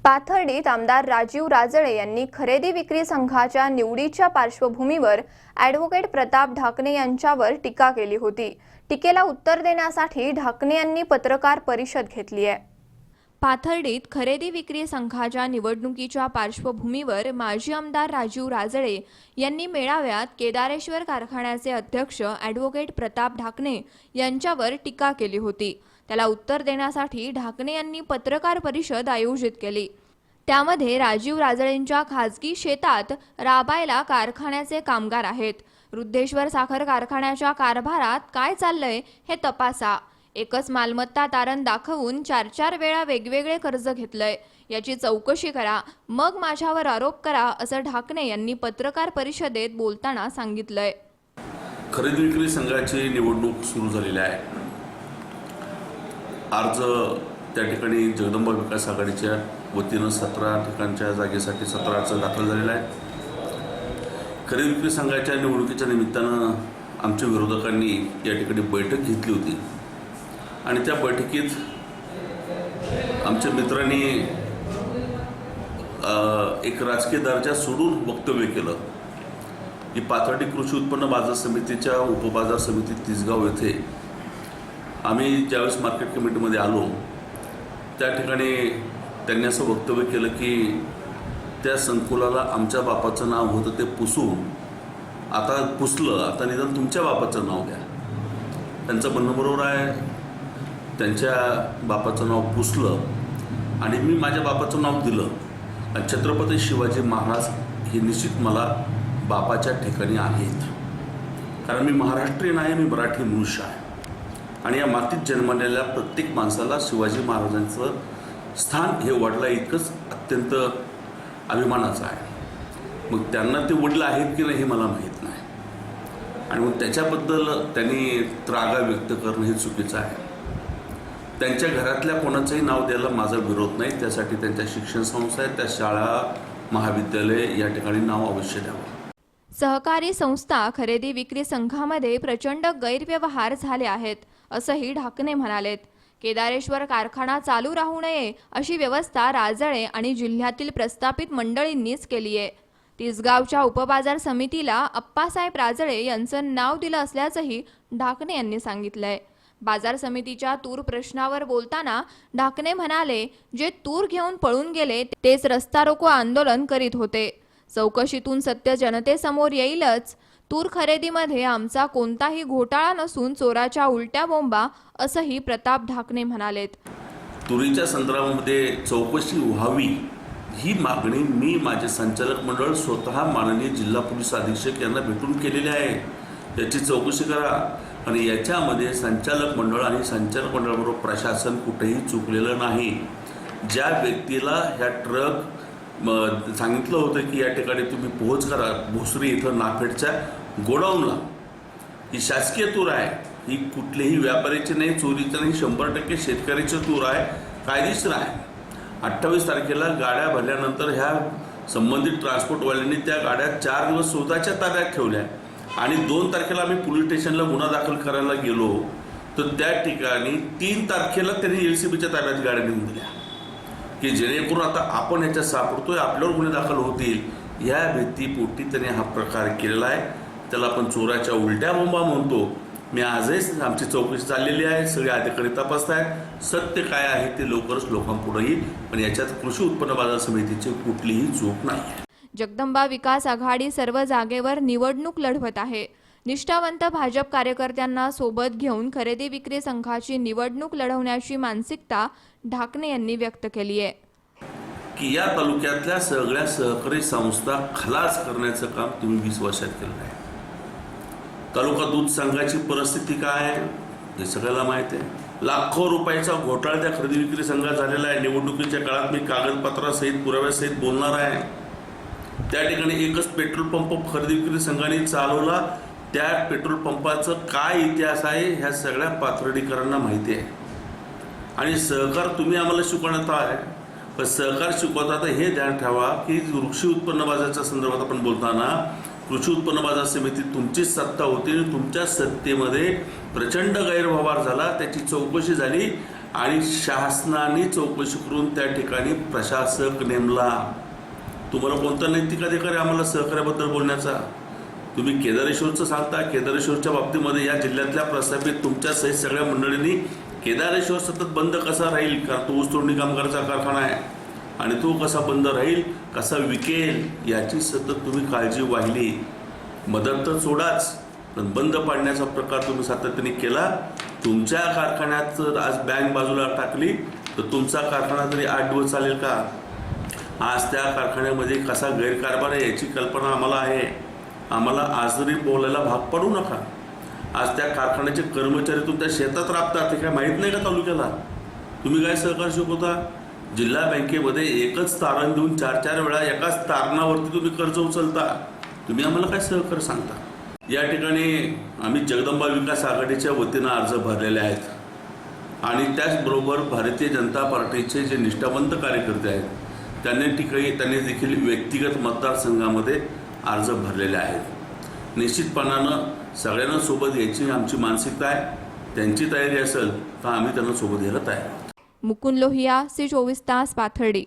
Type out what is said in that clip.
पाथर्डीत आमदार राजीव राजळे यांनी खरेदी विक्री संघाच्या निवडीच्या पार्श्वभूमीवर ॲडव्होकेट प्रताप ढाकणे यांच्यावर टीका केली होती। टीकेला उत्तर देण्यासाठी ढाकणे यांनी पत्रकार परिषद घेतली आहे। पाथर्डीत खरेदी विक्री संघाच्या निवडणुकीच्या पार्श्वभूमीवर माजी आमदार राजीव राजळे यांनी मेळाव्यात केदारेश्वर कारखान्याचे अध्यक्ष ॲडव्होकेट प्रताप ढाकणे यांच्यावर टीका केली होती। त्याला उत्तर देण्यासाठी ढाकणे यांनी पत्रकार परिषद आयोजित केली। त्यामध्ये राजीव राजळेंच्या खाजगी शेतात राबायला कारखान्याचे कामगार आहेत, रुद्धेश्वर साखर कारखान्याच्या कारभारात काय चाललंय हे तपासा, एकच मालमत्ता तारण दाखवून 4 वेळा वेगवेगळे कर्ज घेतलंय याची चौकशी करा, मग माझ्यावर आरोप करा, असं ढाकणे यांनी पत्रकार परिषदेत बोलताना सांगितलंय। खरेदी विक्री संघाची निवडणूक सुरू झालेली आहे। अर्ज त्या ठिकाणी जगदंबा विकास आघाडीच्या वतीनं 17 ठिकाणच्या जागेसाठी 17 अर्ज दाखल झालेला आहे। खरेदी विक्री संघाच्या निवडणुकीच्या निमित्तानं आमच्या विरोधकांनी या ठिकाणी बैठक घेतली होती आणि त्या बैठकीत आमच्या मित्रांनी एक राजकीय दर्जा सोडून वक्तव्य केलं की पाथर्डी कृषी उत्पन्न बाजार समितीच्या उपबाजार समिती तिसगाव येथे आम्ही ज्यावेळेस मार्केट कमिटीमध्ये आलो त्या ठिकाणी त्यांनी असं वक्तव्य केलं की त्या संकुलाला आमच्या बापाचं नाव होतं ते पुसून आता पुसलं, आता निदान तुमच्या बापाचं नाव द्या। त्यांचं म्हणणं बरोबर आहे, त्यांच्या बापाचं नाव पुसलं आणि मी माझ्या बापाचं नाव दिलं आणि छत्रपती शिवाजी महाराज हे निश्चित मला बापाच्या ठिकाणी आहेत, कारण मी महाराष्ट्रीयन आहे, मी मराठी मनुष्य आहे आणि या मातीत जन्मलेल्या प्रत्येक माणसाला शिवाजी महाराजांचं स्थान हे वडला इतकंच अत्यंत अभिमानाचं आहे। मग त्यांना ते वडलं आहेत की नाही हे मला माहीत नाही आणि मग त्याच्याबद्दल त्यांनी त्रागा व्यक्त करणं हे चुकीचं आहे। त्यांच्या घरातल्या कोणाचंही नाव द्यायला माझा विरोध नाही, त्यासाठी त्यांच्या शिक्षण संस्था आहेत, त्या शाळा महाविद्यालय या ठिकाणी नाव अवश्य द्यावं। सहकारी संस्था खरेदी विक्री संघामध्ये प्रचंड गैरव्यवहार झाले आहेत असंही ढाकणे म्हणालेत। केदारेश्वर कारखाना चालू राहू नये अशी व्यवस्था राजळे आणि जिल्ह्यातील प्रस्थापित मंडळींनीच केली आहे। तिसगावच्या उपबाजार समितीला अप्पासाहेब राजळे यांचं नाव दिलं असल्याचंही ढाकणे यांनी सांगितलंय। बाजार समितीच्या तूर प्रश्नावर बोलताना ढाकणे म्हणाले, जे तूर घेऊन पळून गेले तेच रस्ता रोको आंदोलन करीत होते। चौकशीतून सत्य जनतेसमोर येईलच। तूर खरेदीमध्ये आमचा कोणताही घोटाळा नसून चोराच्या उलट्या बोंबा, असंही प्रताप ढाकणे म्हणालेत। तुरीच्या संदर्भामध्ये चौकशी व्हावी ही मागणी मी माझे संचालक मंडळ स्वतः माननीय जिल्हा पोलीस अधीक्षक यांना भेटून केलेली आहे। याची चौकशी करा आणि याच्यामध्ये संचालक मंडळ आणि संचालक मंडळाबरोबर प्रशासन कुठेही चुकलेलं नाही। ज्या व्यक्तीला ह्या ट्रक सांगितलं होतं की या ठिकाणी तुम्ही पोहोच करा भोसरी इथं नाफेडच्या गोडाऊनला, ही शासकीय तूर आहे, ही कुठलीही व्यापाऱ्याची नाही, चोरीची नाही, 100% शेतकऱ्याची तूर आहे, कायदेशीर आहे। 28 तारखेला गाड्या भरल्यानंतर ह्या संबंधित ट्रान्सपोर्टवाल्यांनी त्या गाड्या 4 दिवस स्वतःच्या ताब्यात ठेवल्या आणि 2 तारखेला आम्ही पोलीस स्टेशनला गुन्हा दाखल करायला गेलो तर त्या ठिकाणी 3 तारखेला त्यांनी LCBच्या ताब्यात गाड्या नेऊन दिल्या की जेणेकरून आता आपण ह्याच्यात सापडतोय, आपल्यावर गुन्हे दाखल होतील या भीतीपोटी त्याने हा प्रकार केलेला आहे। त्याला आपण चोराच्या उलट्या बोंबा म्हणतो। मी आजही आमची चौकशी चाललेली आहे, सगळे अधिकारी तपासत आहेत, सत्य काय आहे ते लवकरच लोकांपुढे येईल, पण याच्यात कृषी उत्पन्न बाजार समितीची कुठलीही चूक नाही। जगदंबा विकास आघाडी सर्व जागेवर निवडणूक लढवत आहे। निष्ठावंत भाजप कार्यकर्त्यांना सोबत घेऊन खरेदी विक्री संघाची निवडणूक लढवण्याची मानसिकता ढाकणे यांनी व्यक्त केली आहे की या तालुक्यातल्या सगळ्या सहकारी संस्था खलास करण्याचं काम तुम्ही 20 वर्षात केलं आहे। तालुका दूध संघाची परिस्थिती काय आहे हे सगळ्याला माहिती आहे। लाखो रुपयाचा घोटाळा त्या खरेदी विक्री संघात झालेला आहे। निवडणुकीच्या काळात मी कागदपत्रासहित पुराव्यासहित बोलणार आहे। त्या ठिकाणी एकच पेट्रोल पंप खरेदी विक्री संघाने चालवला, त्या पेट्रोल पंपाचं काय इतिहास आहे ह्या सगळ्या पाथर्डीकरांना माहिती आहे आणि सहकार तुम्ही आम्हाला शिकवण्यात आहे, पण सहकार शिकवता तर हे ध्यान ठेवा की कृषी उत्पन्न बाजाराच्या संदर्भात आपण बोलताना कृषी उत्पन्न बाजार समिती तुमचीच सत्ता होती, तुमच्या सत्तेमध्ये प्रचंड गैरव्यवहार झाला, त्याची चौकशी झाली आणि शासनाने चौकशी करून त्या ठिकाणी प्रशासक नेमला. तुम्हाला कोणता नैतिक अधिकार आहे आम्हाला सहकार्याबद्दल बोलण्याचा? तुम्ही केदारेश्वरचं सांगता. केदारेश्वरच्या बाबतीमध्ये या जिल्ह्यातल्या प्रस्थापित तुमच्या सहित सगळ्या मंडळींनी केदारेश्वर सतत बंद कसा राहील, कारण तो ऊसतोडणी कामगाराचा कारखाना आहे आणि तो कसा बंद राहील, कसा विकेल, याची सतत तुम्ही काळजी वाहिली. मदत तर सोडाच, पण बंद पाडण्याचा प्रकार तुम्ही सातत्याने केला. तुमच्या कारखान्यात जर आज बँक बाजूला टाकली तर तुमचा कारखाना तरी 8 दिवस चालेल का? आज त्या कारखान्यामध्ये कसा गैरकारभार आहे याची कल्पना आम्हाला आहे. आम्हाला आजरी बोलायला भाग पडू नका. आज त्या कारखान्याचे कर्मचारी तुमच्या शेतात राबतात, ते काय माहीत नाही का तालुक्याला? तुम्ही काय सहकार शिकवता? जिल्हा बँकेमध्ये एकच तारण देऊन 4-4 वेळा एकाच तारणावरती तुम्ही कर्ज उचलता. तुम्ही आम्हाला काय सहकार सांगता? या ठिकाणी आम्ही जगदंबा विकास आघाडीच्या वतीनं अर्ज भरलेले आहेत आणि त्याचबरोबर भारतीय जनता पार्टीचे जे निष्ठावंत कार्यकर्ते आहेत त्यांनी देखील व्यक्तिगत मतदारसंघामध्ये अर्ज भरलेले आहेत. निश्चितपणानं सगळ्यांना सोबत यायची आमची मानसिकता आहे. त्यांची तयारी असेल तर आम्ही त्यांना सोबत घ्यायला तयार आहोत. मुकुंद लोहिया, C24 तास, पाथर्डी.